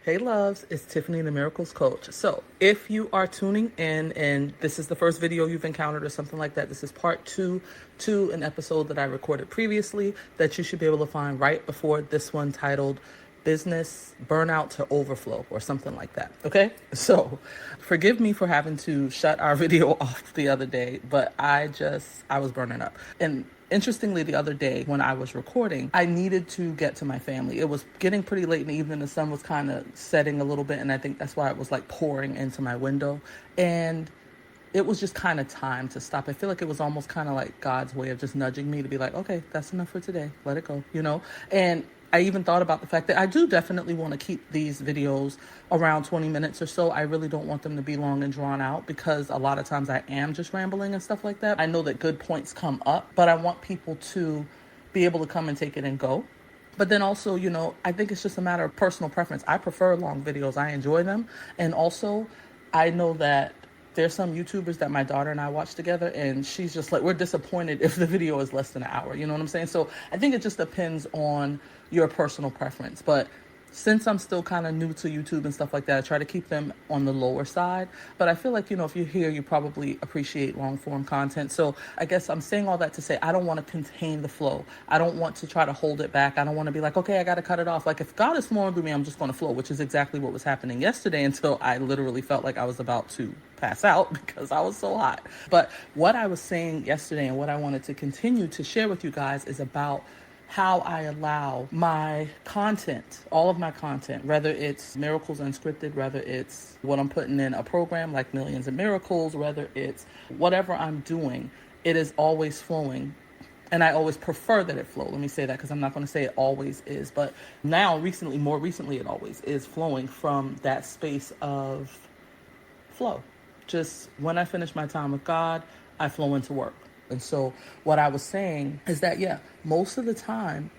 Hey loves, it's Tiffany the Miracles Coach. So if you are tuning in and this is the first video you've encountered or something like that, this is part two to an episode that I recorded previously that you should be able to find right before this one, titled Business Burnout to Overflow or something like that. Okay, so forgive me for having to shut our video off the other day, but I was burning up. And interestingly, the other day when I was recording, I needed to get to my family. It was getting pretty late in the evening. The sun was kind of setting a little bit, and I think that's why it was like pouring into my window. And it was just kind of time to stop. I feel like it was almost kind of like God's way of just nudging me to be like, okay, that's enough for today. Let it go, you know? And I even thought about the fact that I do definitely want to keep these videos around 20 minutes or so. I really don't want them to be long and drawn out because a lot of times I am just rambling and stuff like that. I know that good points come up, but I want people to be able to come and take it and go. But then also, you know, I think it's just a matter of personal preference. I prefer long videos. I enjoy them. And also, I know that there's some YouTubers that my daughter and I watch together, and she's just like, we're disappointed if the video is less than an hour. You know what I'm saying? So I think it just depends on your personal preference. But since I'm still kind of new to YouTube and stuff like that, I try to keep them on the lower side. But I feel like, you know, if you're here, you probably appreciate long form content. So I guess I'm saying all that to say I don't want to contain the flow. I don't want to try to hold it back. I don't want to be like, okay, I got to cut it off. Like if God is flowing through me, I'm just going to flow, which is exactly what was happening yesterday until I literally felt like I was about to pass out because I was so hot. But what I was saying yesterday and what I wanted to continue to share with you guys is about how I allow my content, all of my content, whether it's Miracles Unscripted, whether it's what I'm putting in a program like Millions of Miracles, whether it's whatever I'm doing, it is always flowing. And I always prefer that it flow. Let me say that because I'm not going to say it always is. But now, more recently, it always is flowing from that space of flow. Just when I finish my time with God, I flow into work. And so what I was saying is that, yeah, most of the time,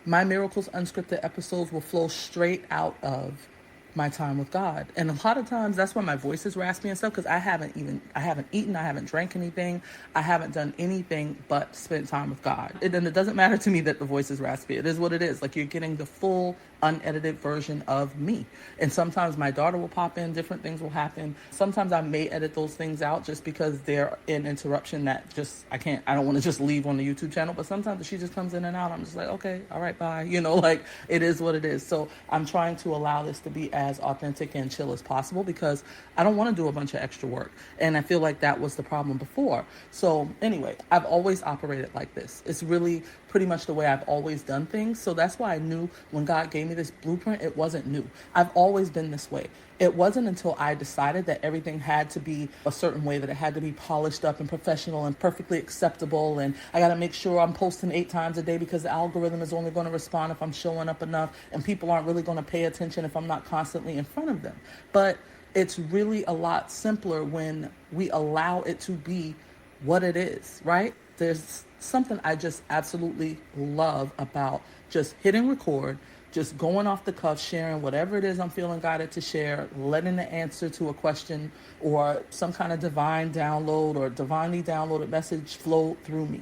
my Miracles Unscripted episodes will flow straight out of my time with God. And a lot of times that's why my voice is raspy and stuff, because I haven't eaten, I haven't drank anything. I haven't done anything but spent time with God. And it doesn't matter to me that the voice is raspy. It is what it is. Like you're getting the full unedited version of me. And sometimes my daughter will pop in, different things will happen. Sometimes I may edit those things out just because they're an interruption that just, I don't want to just leave on the YouTube channel. But sometimes if she just comes in and out, I'm just like, okay, all right, bye. You know, like it is what it is. So I'm trying to allow this to be as authentic and chill as possible because I don't want to do a bunch of extra work. And I feel like that was the problem before. So anyway, I've always operated like this. It's really pretty much the way I've always done things. So that's why I knew when God gave me this blueprint, it wasn't new. I've always been this way. It wasn't until I decided that everything had to be a certain way, that it had to be polished up and professional and perfectly acceptable. And I got to make sure I'm posting 8 times a day because the algorithm is only going to respond if I'm showing up enough. And people aren't really going to pay attention if I'm not constantly in front of them. But it's really a lot simpler when we allow it to be what it is, right? There's something I just absolutely love about just hitting record, just going off the cuff, sharing whatever it is I'm feeling guided to share, letting the answer to a question or some kind of divine download or divinely downloaded message flow through me.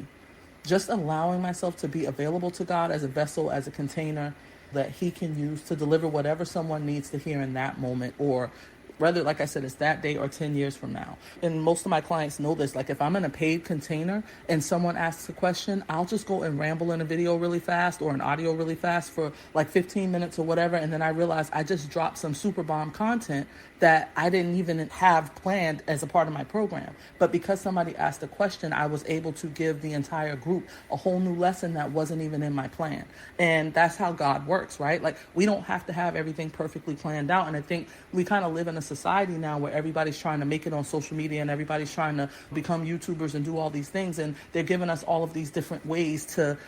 Just allowing myself to be available to God as a vessel, as a container that He can use to deliver whatever someone needs to hear in that moment, or whether, like I said, it's that day or 10 years from now. And most of my clients know this. Like if I'm in a paid container and someone asks a question, I'll just go and ramble in a video really fast or an audio really fast for like 15 minutes or whatever. And then I realize I just dropped some super bomb content that I didn't even have planned as a part of my program. But because somebody asked a question, I was able to give the entire group a whole new lesson that wasn't even in my plan. And that's how God works, right? Like we don't have to have everything perfectly planned out. And I think we kind of live in a society now where everybody's trying to make it on social media and everybody's trying to become YouTubers and do all these things. And they're giving us all of these different ways to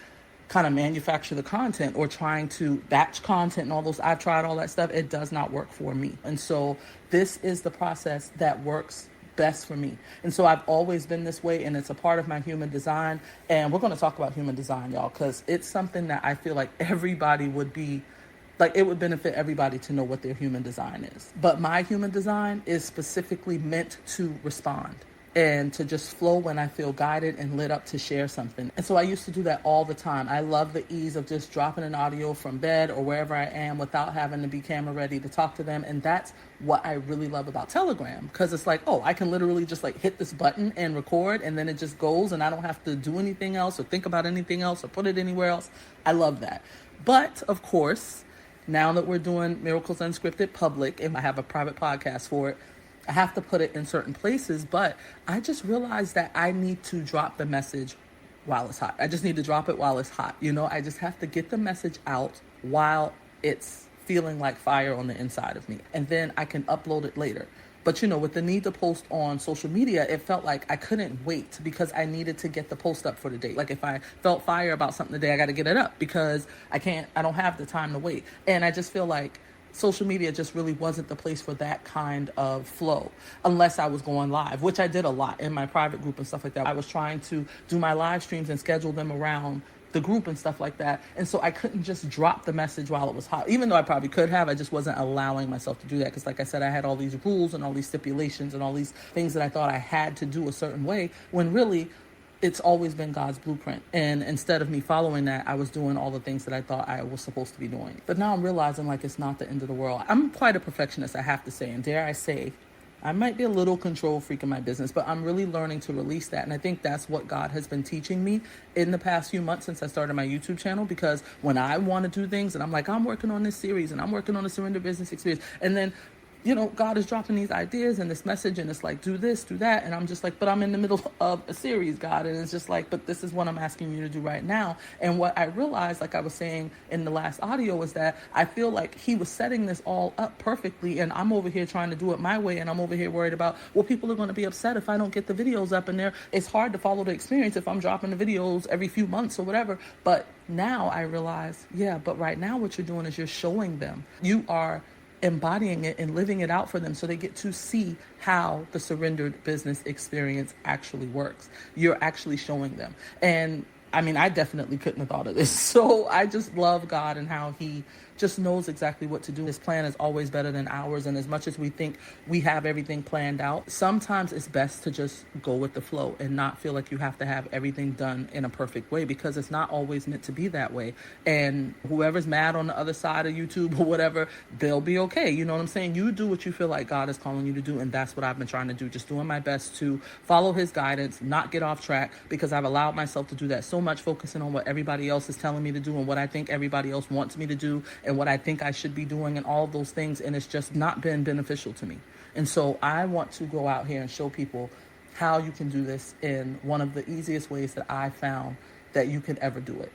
kind of manufacture the content or trying to batch content and all those. I've tried all that stuff. It does not work for me. And so this is the process that works best for me. And so I've always been this way, and it's a part of my human design. And we're going to talk about human design, y'all, because it's something that I feel like everybody would be like, it would benefit everybody to know what their human design is. But my human design is specifically meant to respond. and to just flow when I feel guided and lit up to share something. And so I used to do that all the time. I love the ease of just dropping an audio from bed or wherever I am without having to be camera ready to talk to them. And that's what I really love about Telegram, because it's like, oh, I can literally just like hit this button and record, and then it just goes, and I don't have to do anything else or think about anything else or put it anywhere else. I love that. But of course, now that we're doing Miracles Unscripted public, and I have a private podcast for it, I have to put it in certain places. But I just realized that I need to drop the message while it's hot. I just need to drop it while it's hot. I just have to get the message out while it's feeling like fire on the inside of me. And then I can upload it later. But with the need to post on social media, it felt like I couldn't wait because I needed to get the post up for the day. Like if I felt fire about something today, I got to get it up because I don't have the time to wait. And I just feel like social media just really wasn't the place for that kind of flow unless I was going live, which I did a lot in my private group and stuff like that. I was trying to do my live streams and schedule them around the group and stuff like that. And so I couldn't just drop the message while it was hot, even though I probably could have. I just wasn't allowing myself to do that because, like I said, I had all these rules and all these stipulations and all these things that I thought I had to do a certain way, when really it's always been God's blueprint. And instead of me following that, I was doing all the things that I thought I was supposed to be doing. But now I'm realizing like it's not the end of the world. I'm quite a perfectionist, I have to say. And dare I say, I might be a little control freak in my business, but I'm really learning to release that. And I think that's what God has been teaching me in the past few months since I started my YouTube channel. Because when I want to do things and I'm like, I'm working on this series and I'm working on the Surrender Business Experience, and then God is dropping these ideas and this message, and it's like, do this, do that. And I'm just like, but I'm in the middle of a series, God. And it's just like, but this is what I'm asking you to do right now. And what I realized, like I was saying in the last audio, was that I feel like he was setting this all up perfectly. And I'm over here trying to do it my way. And I'm over here worried about, well, people are going to be upset if I don't get the videos up in there. It's hard to follow the experience if I'm dropping the videos every few months or whatever. But now I realize, yeah, but right now what you're doing is you're showing them. You are embodying it and living it out for them so they get to see how the surrendered business experience actually works. You're actually showing them. And I mean, I definitely couldn't have thought of this. So I just love God and how he just knows exactly what to do. His plan is always better than ours. And as much as we think we have everything planned out, sometimes it's best to just go with the flow and not feel like you have to have everything done in a perfect way, because it's not always meant to be that way. And whoever's mad on the other side of YouTube or whatever, they'll be okay. You know what I'm saying? You do what you feel like God is calling you to do. And that's what I've been trying to do. Just doing my best to follow his guidance, not get off track, because I've allowed myself to do that so much, focusing on what everybody else is telling me to do and what I think everybody else wants me to do and what I think I should be doing and all of those things. And it's just not been beneficial to me. And so I want to go out here and show people how you can do this in one of the easiest ways that I found that you can ever do it.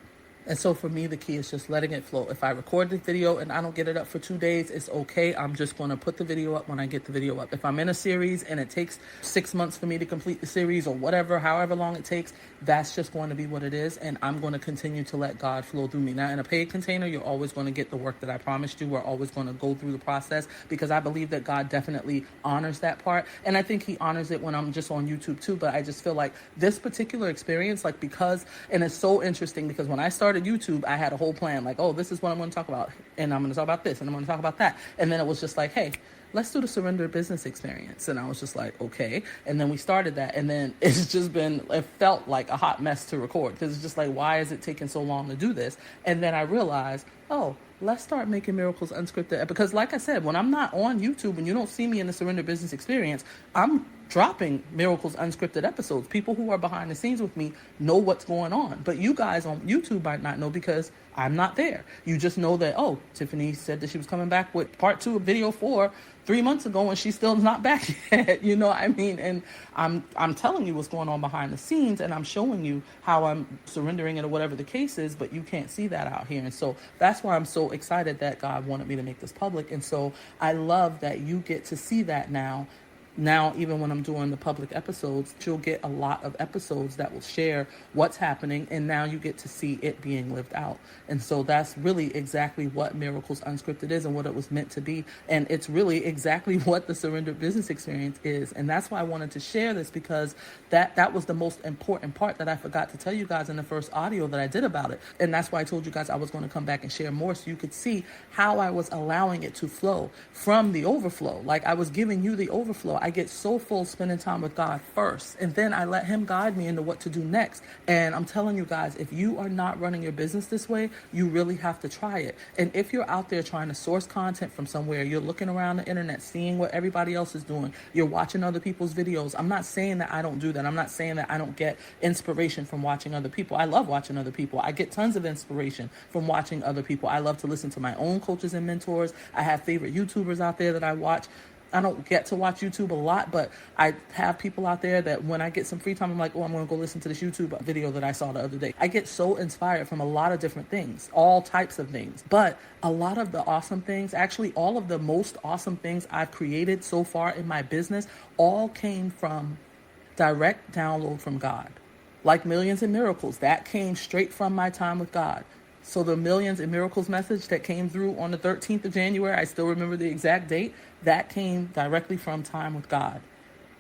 And so for me, the key is just letting it flow. If I record the video and I don't get it up for 2 days, it's okay. I'm just going to put the video up when I get the video up. If I'm in a series and it takes 6 months for me to complete the series or whatever, however long it takes, that's just going to be what it is. And I'm going to continue to let God flow through me. Now, in a paid container, you're always going to get the work that I promised you. We're always going to go through the process, because I believe that God definitely honors that part. And I think he honors it when I'm just on YouTube too. But I just feel like this particular experience, and it's so interesting because when I started YouTube, I had a whole plan, like, oh, this is what I'm going to talk about, and I'm going to talk about this, and I'm going to talk about that. And then it was just like, hey, let's do the surrender business experience. And I was just like, okay. And then we started that. And then it felt like a hot mess to record, because it's just like, why is it taking so long to do this? And then I realized, oh, let's start making Miracles Unscripted. Because like I said, when I'm not on YouTube and you don't see me in the surrender business experience, I'm dropping Miracles Unscripted episodes. People who are behind the scenes with me know what's going on. But you guys on YouTube might not know, because I'm not there. You just know that, oh, Tiffany said that she was coming back with part 2 of video 4 3 months ago, and she's still not back yet. You know what I mean? And I'm telling you what's going on behind the scenes, and I'm showing you how I'm surrendering it or whatever the case is, but you can't see that out here. And so that's why I'm so excited that God wanted me to make this public. And so I love that you get to see that now. Now, even when I'm doing the public episodes, you'll get a lot of episodes that will share what's happening, and now you get to see it being lived out. And so that's really exactly what Miracles Unscripted is and what it was meant to be. And it's really exactly what the surrendered business experience is. And that's why I wanted to share this, because that was the most important part that I forgot to tell you guys in the first audio that I did about it. And that's why I told you guys I was going to come back and share more, so you could see how I was allowing it to flow from the overflow. Like, I was giving you the overflow. I get so full spending time with God first, and then I let him guide me into what to do next. And I'm telling you guys, if you are not running your business this way, you really have to try it. And if you're out there trying to source content from somewhere, you're looking around the internet, seeing what everybody else is doing, you're watching other people's videos. I'm not saying that I don't do that. I'm not saying that I don't get inspiration from watching other people. I love watching other people. I get tons of inspiration from watching other people. I love to listen to my own coaches and mentors. I have favorite YouTubers out there that I watch. I don't get to watch YouTube a lot, but I have people out there that when I get some free time, I'm like, oh, I'm going to go listen to this YouTube video that I saw the other day. I get so inspired from a lot of different things, all types of things. But a lot of the awesome things, actually all of the most awesome things I've created so far in my business, all came from direct download from God. Like Millions and Miracles, that came straight from my time with God. So the Millions and Miracles message that came through on the 13th of January, I still remember the exact date, that came directly from time with God.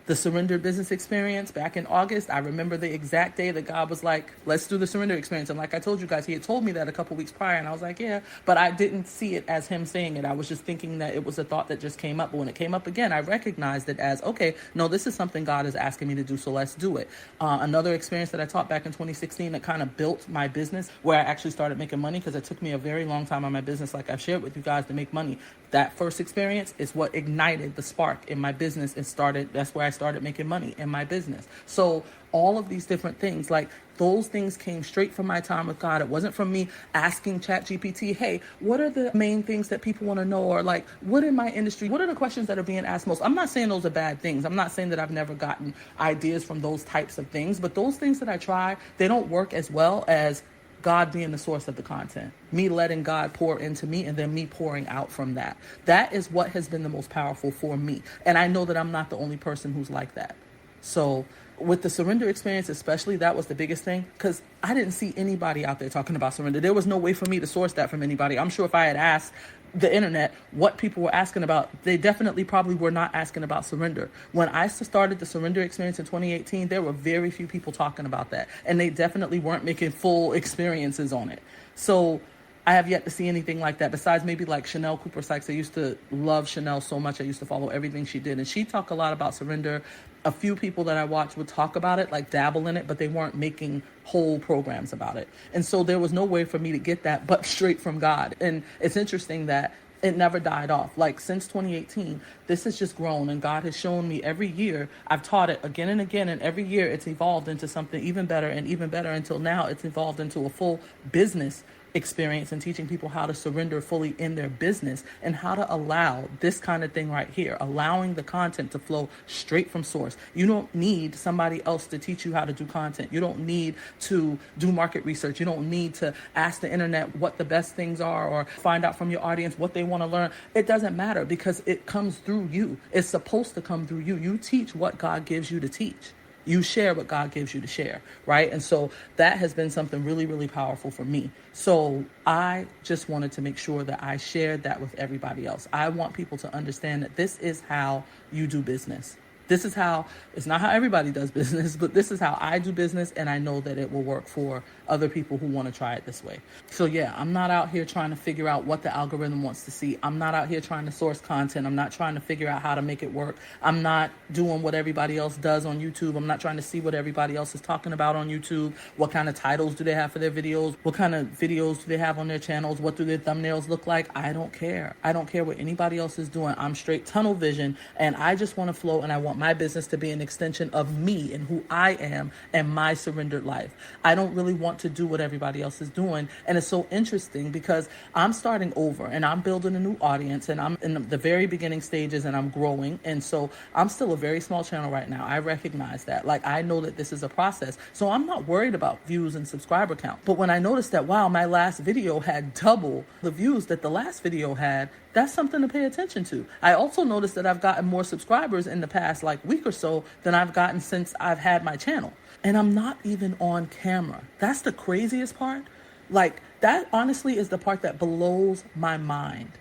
The Surrender Business Experience back in August, I remember the exact day that God was like, let's do the Surrender Experience. And like I told you guys, he had told me that a couple weeks prior, and I was like, yeah, but I didn't see it as him saying it. I was just thinking that it was a thought that just came up. But when it came up again, I recognized it as, okay, no, this is something God is asking me to do, so let's do it. Another experience that I taught back in 2016 that kind of built my business, where I actually started making money, because it took me a very long time on my business, like I've shared with you guys, to make money. That first experience is what ignited the spark in my business and that's where I started making money in my business. So all of these different things, like those things came straight from my time with God. It wasn't from me asking ChatGPT, hey, what are the main things that people want to know? Or like, what in my industry, what are the questions that are being asked most? I'm not saying those are bad things. I'm not saying that I've never gotten ideas from those types of things, but those things that I try, they don't work as well as God being the source of the content, me letting God pour into me and then me pouring out from that. That is what has been the most powerful for me. And I know that I'm not the only person who's like that. So with the surrender experience, especially, that was the biggest thing, because I didn't see anybody out there talking about surrender. There was no way for me to source that from anybody. I'm sure if I had asked the internet what people were asking about, they definitely probably were not asking about surrender. When I started the surrender experience in 2018, there were very few people talking about that, and they definitely weren't making full experiences on it. So I have yet to see anything like that, besides maybe like Chanel Cooper Sykes. I used to love Chanel so much. I used to follow everything she did, and she talked a lot about surrender. A few people that I watched would talk about it, like dabble in it, but they weren't making whole programs about it. And so there was no way for me to get that but straight from God. And it's interesting that it never died off. Like since 2018, this has just grown, and God has shown me every year. I've taught it again and again, and every year it's evolved into something even better and even better, until now it's evolved into a full business experience and teaching people how to surrender fully in their business, and how to allow this kind of thing right here, allowing the content to flow straight from source. You don't need somebody else to teach you how to do content. You don't need to do market research. You don't need to ask the internet what the best things are, or find out from your audience what they want to learn. It doesn't matter, because it comes through you. It's supposed to come through you. You teach what God gives you to teach. You share what God gives you to share, right? And so that has been something really, really powerful for me. So I just wanted to make sure that I shared that with everybody else. I want people to understand that this is how you do business. This is how, it's not how everybody does business, but this is how I do business, and I know that it will work for other people who want to try it this way. So yeah, I'm not out here trying to figure out what the algorithm wants to see. I'm not out here trying to source content. I'm not trying to figure out how to make it work. I'm not doing what everybody else does on YouTube. I'm not trying to see what everybody else is talking about on YouTube. What kind of titles do they have for their videos? What kind of videos do they have on their channels? What do their thumbnails look like? I don't care. I don't care what anybody else is doing. I'm straight tunnel vision, and I just want to flow, and I want my business to be an extension of me and who I am and my surrendered life. I don't really want to do what everybody else is doing. And it's so interesting because I'm starting over and I'm building a new audience, and I'm in the very beginning stages, and I'm growing. And so I'm still a very small channel right now. I recognize that. Like, I know that this is a process. So I'm not worried about views and subscriber count. But when I noticed that, wow, my last video had double the views that the last video had, that's something to pay attention to. I also noticed that I've gotten more subscribers in the past week or so than I've gotten since I've had my channel. And I'm not even on camera. That's the craziest part. That honestly is the part that blows my mind.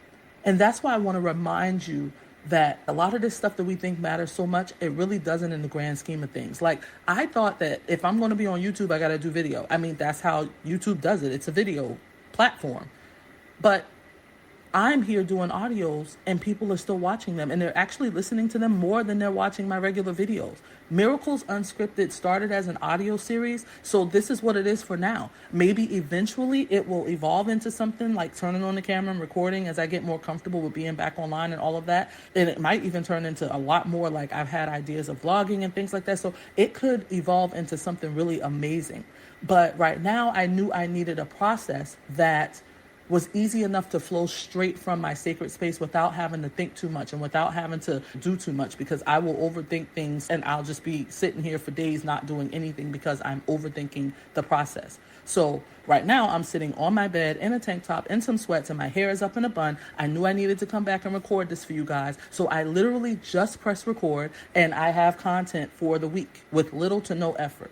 And that's why I want to remind you that a lot of this stuff that we think matters so much, it really doesn't in the grand scheme of things. I thought that if I'm going to be on YouTube, I got to do video. I mean, that's how YouTube does it. It's a video platform. But I'm here doing audios and people are still watching them, and they're actually listening to them more than they're watching my regular videos. Miracles Unscripted started as an audio series, so this is what it is for now. Maybe eventually it will evolve into something like turning on the camera and recording as I get more comfortable with being back online and all of that. And it might even turn into a lot more, like I've had ideas of vlogging and things like that. So it could evolve into something really amazing. But right now I knew I needed a process that was easy enough to flow straight from my sacred space without having to think too much and without having to do too much, because I will overthink things and I'll just be sitting here for days not doing anything because I'm overthinking the process. So right now I'm sitting on my bed in a tank top, in some sweats, and my hair is up in a bun. I knew I needed to come back and record this for you guys. So I literally just press record and I have content for the week with little to no effort.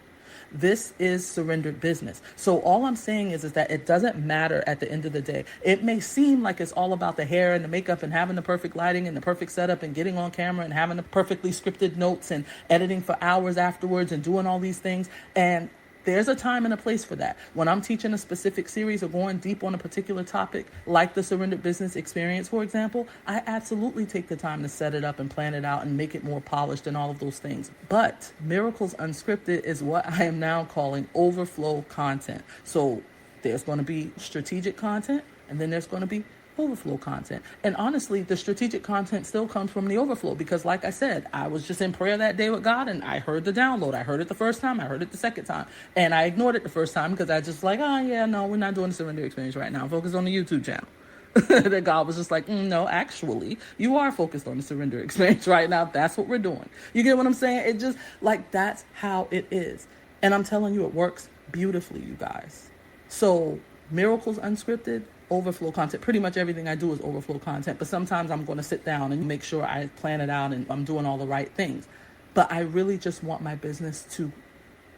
This is surrendered business. So all I'm saying is that it doesn't matter at the end of the day. It may seem like it's all about the hair and the makeup and having the perfect lighting and the perfect setup and getting on camera and having the perfectly scripted notes and editing for hours afterwards and doing all these things. And there's a time and a place for that. When I'm teaching a specific series or going deep on a particular topic, like the surrendered business experience, for example, I absolutely take the time to set it up and plan it out and make it more polished and all of those things. But Miracles Unscripted is what I am now calling overflow content. So there's going to be strategic content, and then there's going to be overflow content. And honestly, the strategic content still comes from the overflow because, like I said, I was just in prayer that day with God and I heard the download. I heard it the first time, I heard it the second time, and I ignored it the first time because I just like, oh yeah, no, we're not doing the surrender experience right now. Focus on the YouTube channel. That God was just like, no, actually, you are focused on the surrender experience right now. That's what we're doing. You get what I'm saying? It just like, that's how it is. And I'm telling you, it works beautifully, you guys. So Miracles Unscripted, overflow content. Pretty much everything I do is overflow content, but sometimes I'm going to sit down and make sure I plan it out and I'm doing all the right things. But I really just want my business to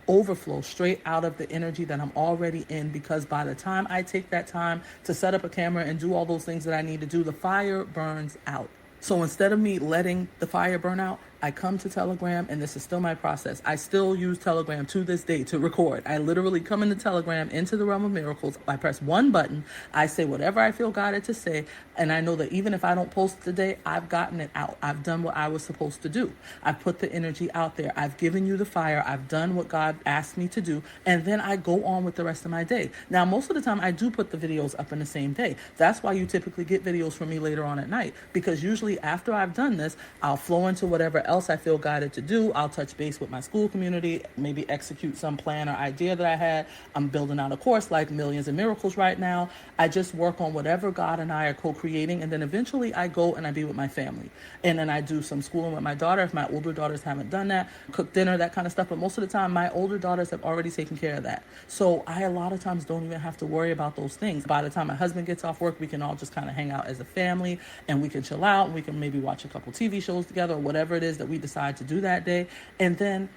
overflow straight out of the energy that I'm already in, because by the time I take that time to set up a camera and do all those things that I need to do, the fire burns out. So instead of me letting the fire burn out, I come to Telegram, and this is still my process. I still use Telegram to this day to record. I literally come into Telegram, into the realm of miracles. I press one button. I say whatever I feel guided to say. And I know that even if I don't post today, I've gotten it out. I've done what I was supposed to do. I've put the energy out there. I've given you the fire. I've done what God asked me to do. And then I go on with the rest of my day. Now, most of the time I do put the videos up in the same day. That's why you typically get videos from me later on at night, because usually after I've done this, I'll flow into whatever else I feel guided to do. I'll touch base with my school community, maybe execute some plan or idea that I had. I'm building out a course like Millions in Miracles right now. I just work on whatever God and I are co-creating, and then eventually I go and I be with my family. And then I do some schooling with my daughter if my older daughters haven't done that, cook dinner, that kind of stuff. But most of the time, my older daughters have already taken care of that. So I a lot of times don't even have to worry about those things. By the time my husband gets off work, we can all just kind of hang out as a family and we can chill out and we can maybe watch a couple TV shows together or whatever it is that we decide to do that day. And then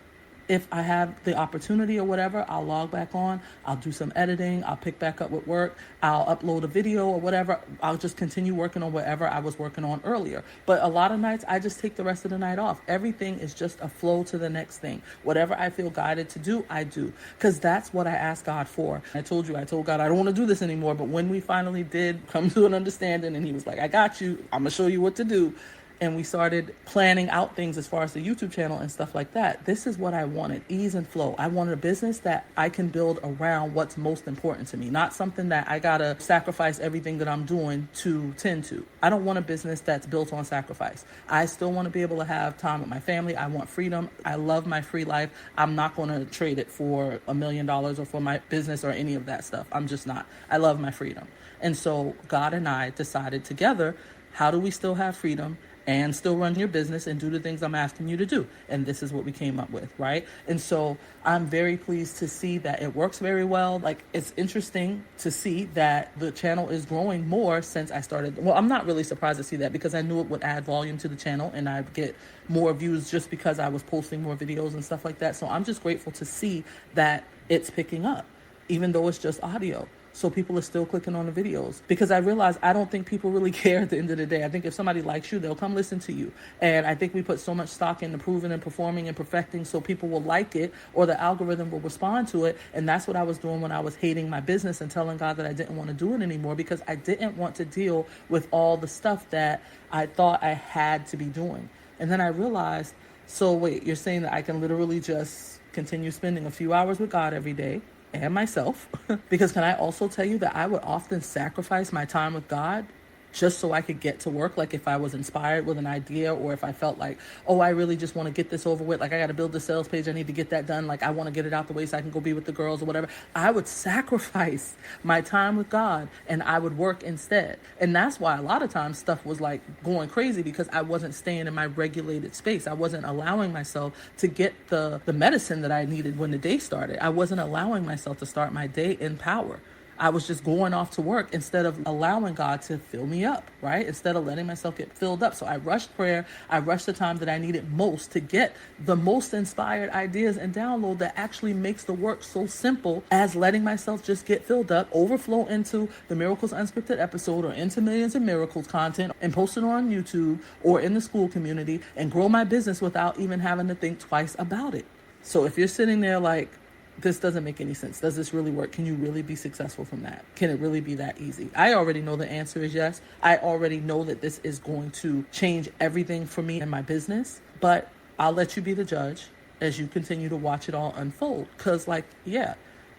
if I have the opportunity or whatever, I'll log back on, I'll do some editing, I'll pick back up with work, I'll upload a video or whatever. I'll just continue working on whatever I was working on earlier. But a lot of nights, I just take the rest of the night off. Everything is just a flow to the next thing. Whatever I feel guided to do, I do. Because that's what I asked God for. I told God, I don't want to do this anymore. But when we finally did come to an understanding and he was like, I got you, I'm going to show you what to do. And we started planning out things as far as the YouTube channel and stuff like that. This is what I wanted, ease and flow. I wanted a business that I can build around what's most important to me, not something that I gotta sacrifice everything that I'm doing to tend to. I don't want a business that's built on sacrifice. I still want to be able to have time with my family. I want freedom. I love my free life. I'm not going to trade it for $1 million or for my business or any of that stuff. I'm just not. I love my freedom. And so God and I decided together, how do we still have freedom and still run your business and do the things I'm asking you to do? And this is what we came up with, right? And so I'm very pleased to see that it works very well. Like, it's interesting to see that the channel is growing more since I started. Well, I'm not really surprised to see that because I knew it would add volume to the channel and I'd get more views just because I was posting more videos and stuff like that. So I'm just grateful to see that it's picking up, even though it's just audio. So people are still clicking on the videos because I realize I don't think people really care at the end of the day. I think if somebody likes you, they'll come listen to you. And I think we put so much stock into proving and performing and perfecting so people will like it or the algorithm will respond to it. And that's what I was doing when I was hating my business and telling God that I didn't want to do it anymore because I didn't want to deal with all the stuff that I thought I had to be doing. And then I realized, so wait, you're saying that I can literally just continue spending a few hours with God every day and myself? Because can I also tell you that I would often sacrifice my time with God just so I could get to work? Like if I was inspired with an idea or if I felt like, oh, I really just want to get this over with. Like I got to build the sales page. I need to get that done. Like I want to get it out the way so I can go be with the girls or whatever. I would sacrifice my time with God and I would work instead. And that's why a lot of times stuff was like going crazy because I wasn't staying in my regulated space. I wasn't allowing myself to get the medicine that I needed when the day started. I wasn't allowing myself to start my day in power. I was just going off to work instead of allowing God to fill me up, right? Instead of letting myself get filled up. So I rushed prayer. I rushed the time that I needed most to get the most inspired ideas and download that actually makes the work so simple as letting myself just get filled up, overflow into the Miracles Unscripted episode or into Millions of Miracles content and post it on YouTube or in the school community and grow my business without even having to think twice about it. So if you're sitting there like, this doesn't make any sense. Does this really work? Can you really be successful from that? Can it really be that easy? I already know the answer is yes. I already know that this is going to change everything for me and my business, but I'll let you be the judge as you continue to watch it all unfold. Because yeah,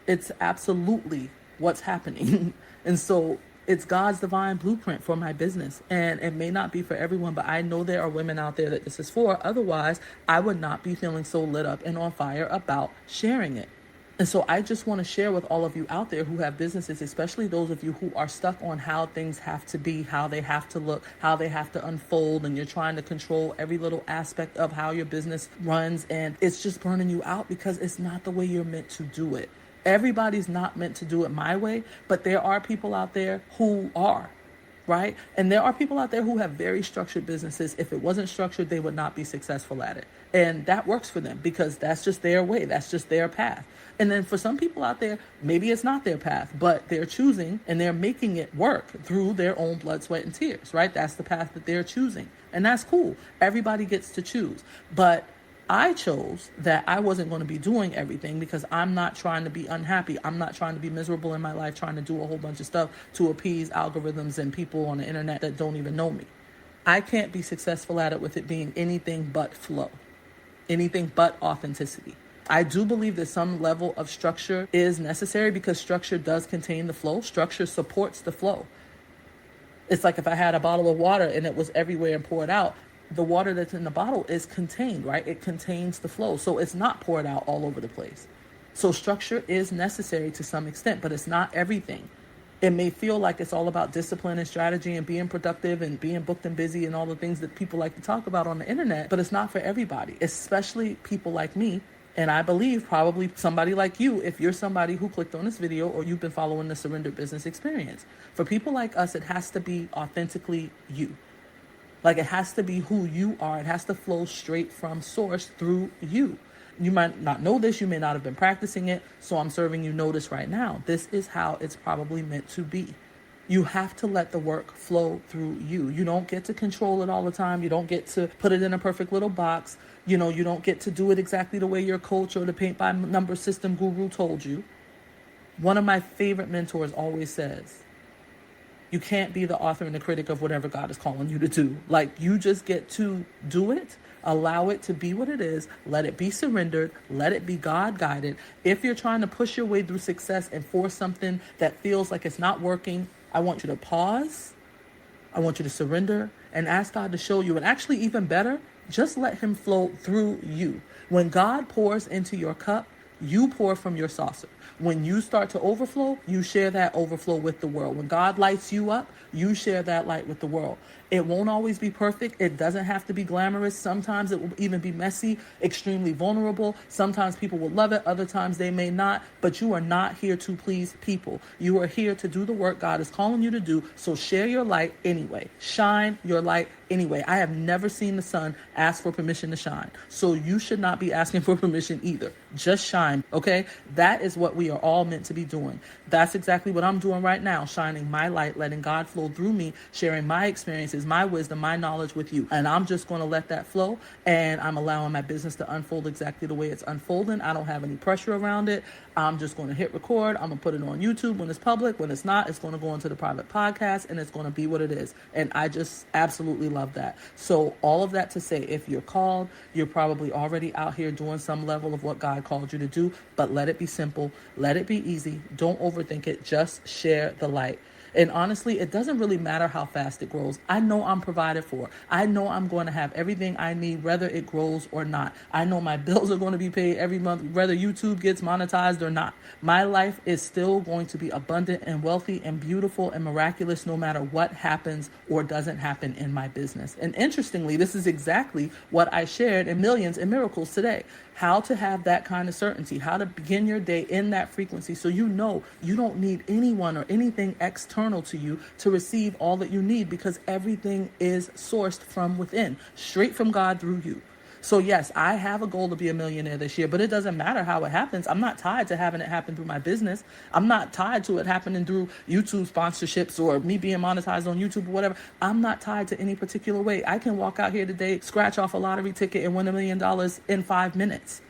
it's absolutely what's happening. And so it's God's divine blueprint for my business. And it may not be for everyone, but I know there are women out there that this is for. Otherwise, I would not be feeling so lit up and on fire about sharing it. And so I just want to share with all of you out there who have businesses, especially those of you who are stuck on how things have to be, how they have to look, how they have to unfold, and you're trying to control every little aspect of how your business runs, and it's just burning you out because it's not the way you're meant to do it. Everybody's not meant to do it my way, but there are people out there who are. Right? And there are people out there who have very structured businesses. If it wasn't structured, they would not be successful at it. And that works for them because that's just their way. That's just their path. And then for some people out there, maybe it's not their path, but they're choosing and they're making it work through their own blood, sweat, and tears, right? That's the path that they're choosing. And that's cool. Everybody gets to choose. But I chose that I wasn't going to be doing everything because I'm not trying to be unhappy. I'm not trying to be miserable in my life, trying to do a whole bunch of stuff to appease algorithms and people on the internet that don't even know me. I can't be successful at it with it being anything but flow, anything but authenticity. I do believe that some level of structure is necessary because structure does contain the flow. Structure supports the flow. It's like if I had a bottle of water and it was everywhere and poured out, the water that's in the bottle is contained, right? It contains the flow. So it's not poured out all over the place. So structure is necessary to some extent, but it's not everything. It may feel like it's all about discipline and strategy and being productive and being booked and busy and all the things that people like to talk about on the internet, but it's not for everybody, especially people like me. And I believe probably somebody like you, if you're somebody who clicked on this video or you've been following the Surrendered Business Experience. For people like us, it has to be authentically you. Like it has to be who you are. It has to flow straight from source through you. You might not know this. You may not have been practicing it. So I'm serving you notice right now. This is how it's probably meant to be. You have to let the work flow through you. You don't get to control it all the time. You don't get to put it in a perfect little box. You don't get to do it exactly the way your coach or the paint by number system guru told you. One of my favorite mentors always says, you can't be the author and the critic of whatever God is calling you to do. Like you just get to do it, allow it to be what it is, let it be surrendered, let it be God guided. If you're trying to push your way through success and force something that feels like it's not working, I want you to pause. I want you to surrender and ask God to show you. And actually even better, just let him flow through you. When God pours into your cup, you pour from your saucer. When you start to overflow, you share that overflow with the world. When God lights you up, you share that light with the world. It won't always be perfect. It doesn't have to be glamorous. Sometimes it will even be messy, extremely vulnerable. Sometimes people will love it. Other times they may not. But you are not here to please people. You are here to do the work God is calling you to do. So share your light anyway. Shine your light anyway. I have never seen the sun ask for permission to shine. So you should not be asking for permission either. Just shine, okay? That is what we are all meant to be doing. That's exactly what I'm doing right now, shining my light, letting God flow through me, sharing my experiences, my wisdom, my knowledge with you. And I'm just going to let that flow, and I'm allowing my business to unfold exactly the way it's unfolding. I don't have any pressure around it. I'm just going to hit record. I'm going to put it on YouTube when it's public. When it's not, it's going to go into the private podcast, and it's going to be what it is. And I just absolutely love that. So all of that to say, if you're called, you're probably already out here doing some level of what God called you to do, but let it be simple. Let it be easy. Don't overthink it. Just share the light. And honestly, it doesn't really matter how fast it grows. I know I'm provided for. I know I'm going to have everything I need, whether it grows or not. I know my bills are going to be paid every month, whether YouTube gets monetized or not. My life is still going to be abundant and wealthy and beautiful and miraculous no matter what happens or doesn't happen in my business. And interestingly, this is exactly what I shared in Millions in Miracles today. How to have that kind of certainty, how to begin your day in that frequency so you know you don't need anyone or anything external to you to receive all that you need, because everything is sourced from within, straight from God through you. So yes, I have a goal to be a millionaire this year, but it doesn't matter how it happens. I'm not tied to having it happen through my business. I'm not tied to it happening through YouTube sponsorships or me being monetized on YouTube or whatever. I'm not tied to any particular way. I can walk out here today, scratch off a lottery ticket and win $1 million in 5 minutes.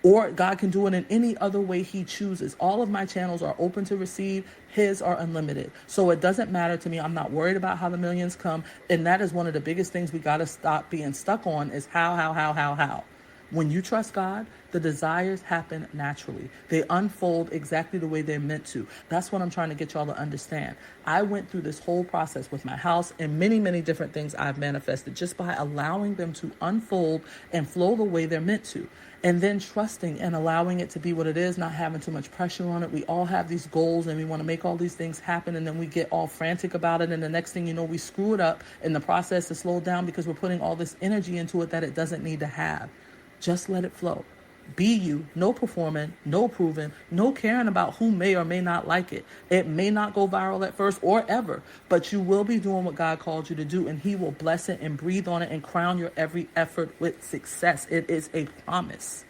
Or God can do it in any other way he chooses. All of my channels are open to receive. His are unlimited. So it doesn't matter to me. I'm not worried about how the millions come. And that is one of the biggest things we got to stop being stuck on is how. When you trust God, the desires happen naturally. They unfold exactly the way they're meant to. That's what I'm trying to get y'all to understand. I went through this whole process with my house and many, many different things I've manifested just by allowing them to unfold and flow the way they're meant to. And then trusting and allowing it to be what it is, not having too much pressure on it. We all have these goals and we want to make all these things happen, and then we get all frantic about it. And the next thing you know, we screw it up in the process to slow down because we're putting all this energy into it that it doesn't need to have. Just let it flow. Be you, no performing, no proving, no caring about who may or may not like it. It may not go viral at first or ever, but you will be doing what God called you to do, and he will bless it and breathe on it and crown your every effort with success. It is a promise.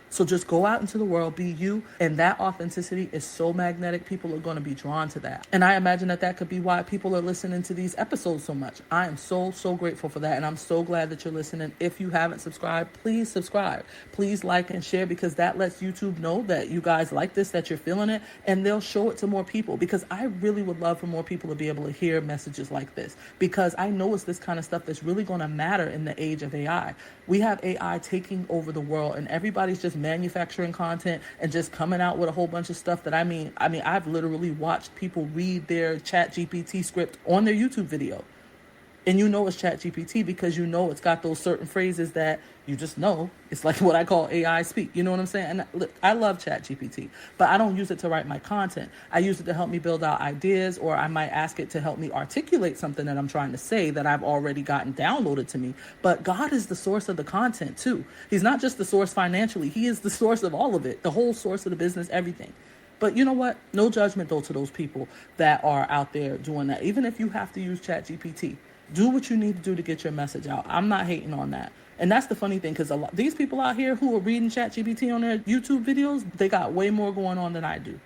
So just go out into the world, be you, and that authenticity is so magnetic. People are going to be drawn to that. And I imagine that could be why people are listening to these episodes so much. I am so grateful for that, and I'm so glad that you're listening. If you haven't subscribed, please subscribe. Please like and share, because that lets YouTube know that you guys like this, that you're feeling it, and they'll show it to more people, because I really would love for more people to be able to hear messages like this, because I know it's this kind of stuff that's really going to matter in the age of AI. We have AI taking over the world, and everybody's just manufacturing content and just coming out with a whole bunch of stuff that I've literally watched people read their ChatGPT script on their YouTube video. And you know it's ChatGPT because you know it's got those certain phrases that you just know. It's like what I call AI speak. You know what I'm saying? And look, I love ChatGPT, but I don't use it to write my content. I use it to help me build out ideas, or I might ask it to help me articulate something that I'm trying to say that I've already gotten downloaded to me. But God is the source of the content too. He's not just the source financially. He is the source of all of it, the whole source of the business, everything. But you know what? No judgment though to those people that are out there doing that. Even if you have to use ChatGPT, do what you need to do to get your message out. I'm not hating on that. And that's the funny thing, because these people out here who are reading ChatGPT on their YouTube videos, they got way more going on than I do.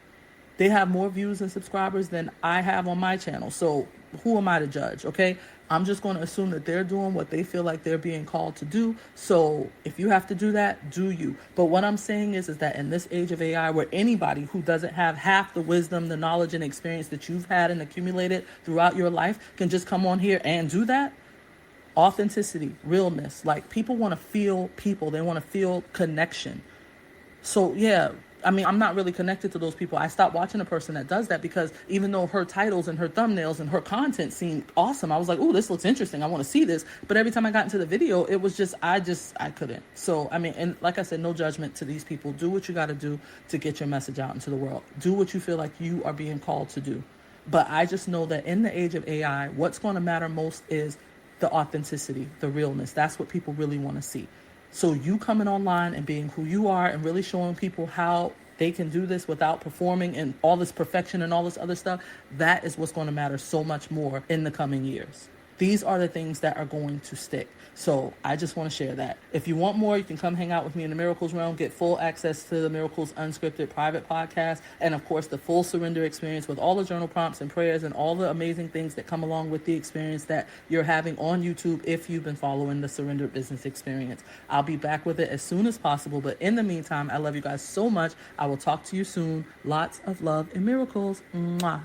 They have more views and subscribers than I have on my channel. So who am I to judge, okay? I'm just going to assume that they're doing what they feel like they're being called to do. So if you have to do that, do you. But what I'm saying is that in this age of AI, where anybody who doesn't have half the wisdom, the knowledge, and experience that you've had and accumulated throughout your life can just come on here and do that, authenticity, realness, like people want to feel people. They want to feel connection. So yeah, I'm not really connected to those people. I stopped watching a person that does that, because even though her titles and her thumbnails and her content seemed awesome, I was like, oh, this looks interesting. I want to see this. But every time I got into the video, it was just, I couldn't. So, and like I said, no judgment to these people. Do what you got to do to get your message out into the world. Do what you feel like you are being called to do. But I just know that in the age of AI, what's going to matter most is the authenticity, the realness. That's what people really want to see. So you coming online and being who you are and really showing people how they can do this without performing and all this perfection and all this other stuff, that is what's going to matter so much more in the coming years. These are the things that are going to stick. So I just want to share that. If you want more, you can come hang out with me in the Miracles Realm, get full access to the Miracles Unscripted private podcast, and of course the full surrender experience with all the journal prompts and prayers and all the amazing things that come along with the experience that you're having on YouTube if you've been following the Surrender Business Experience. I'll be back with it as soon as possible, but in the meantime, I love you guys so much. I will talk to you soon. Lots of love and miracles. Mwah.